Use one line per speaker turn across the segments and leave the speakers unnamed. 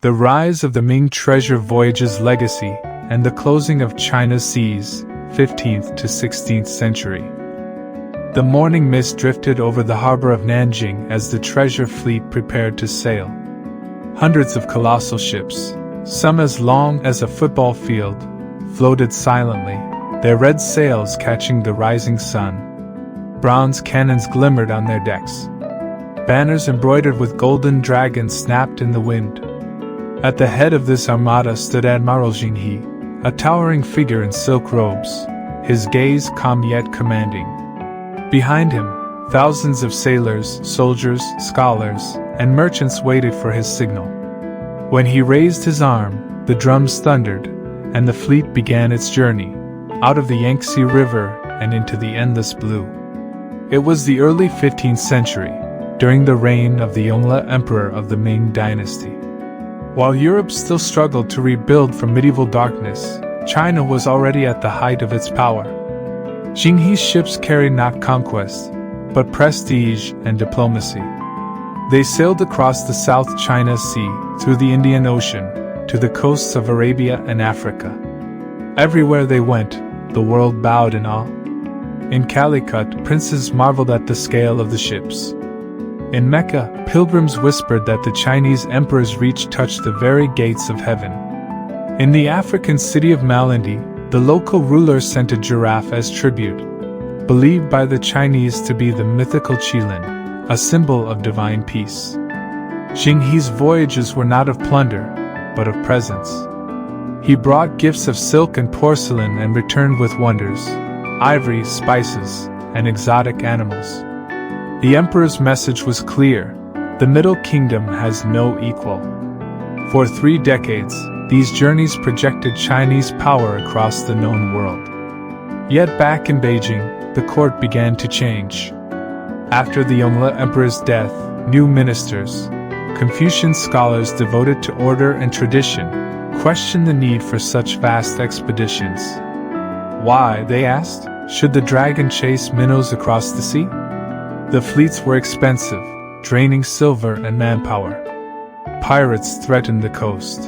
The rise of the Ming treasure voyages legacy and the closing of China's seas, 15th to 16th century. The morning mist drifted over the harbor of Nanjing as the treasure fleet prepared to sail. Hundreds of colossal ships, some as long as a football field, floated silently, their red sails catching the rising sun. Bronze cannons glimmered on their decks. Banners embroidered with golden dragons snapped in the wind. At the head of this armada stood Admiral Zheng He, a towering figure in silk robes, his gaze calm yet commanding. Behind him, thousands of sailors, soldiers, scholars, and merchants waited for his signal. When he raised his arm, the drums thundered, and the fleet began its journey, out of the Yangtze River and into the endless blue. It was the early 15th century, during the reign of the Yongle Emperor of the Ming Dynasty. While Europe still struggled to rebuild from medieval darkness, China was already at the height of its power. Zheng He's ships carried not conquest, but prestige and diplomacy. They sailed across the South China Sea, through the Indian Ocean, to the coasts of Arabia and Africa. Everywhere they went, the world bowed in awe. In Calicut, princes marveled at the scale of the ships. In Mecca, pilgrims whispered that the Chinese emperor's reach touched the very gates of heaven. In the African city of Malindi, the local ruler sent a giraffe as tribute, believed by the Chinese to be the mythical qilin, a symbol of divine peace. Zheng He's voyages were not of plunder, but of presents. He brought gifts of silk and porcelain and returned with wonders, ivory, spices, and exotic animals. The emperor's message was clear: the Middle Kingdom has no equal. For 3 decades, these journeys projected Chinese power across the known world. Yet back in Beijing, the court began to change. After the Yongle Emperor's death, new ministers, Confucian scholars devoted to order and tradition, questioned the need for such vast expeditions. Why, they asked, should the dragon chase minnows across the sea? The fleets were expensive, draining silver and manpower. Pirates threatened the coast.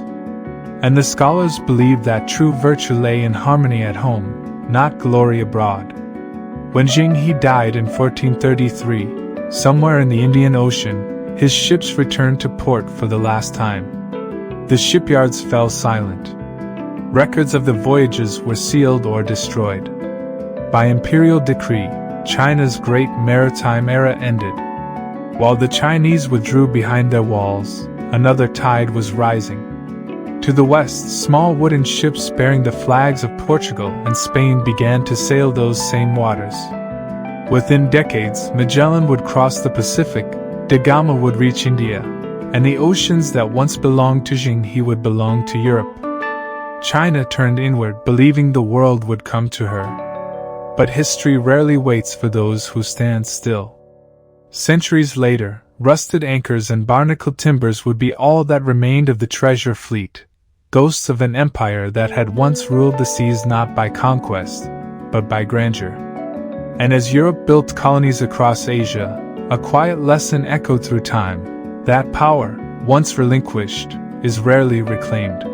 And the scholars believed that true virtue lay in harmony at home, not glory abroad. When Zheng He died in 1433, somewhere in the Indian Ocean, his ships returned to port for the last time. The shipyards fell silent. Records of the voyages were sealed or destroyed. By imperial decree, China's great maritime era ended. While the Chinese withdrew behind their walls, another tide was rising. To the west, small wooden ships bearing the flags of Portugal and Spain began to sail those same waters. Within decades, Magellan would cross the Pacific, Da Gama would reach India, and the oceans that once belonged to Zheng He would belong to Europe. China turned inward, believing the world would come to her. But history rarely waits for those who stand still. Centuries later, rusted anchors and barnacled timbers would be all that remained of the treasure fleet, ghosts of an empire that had once ruled the seas not by conquest, but by grandeur. And as Europe built colonies across Asia, a quiet lesson echoed through time: that power, once relinquished, is rarely reclaimed.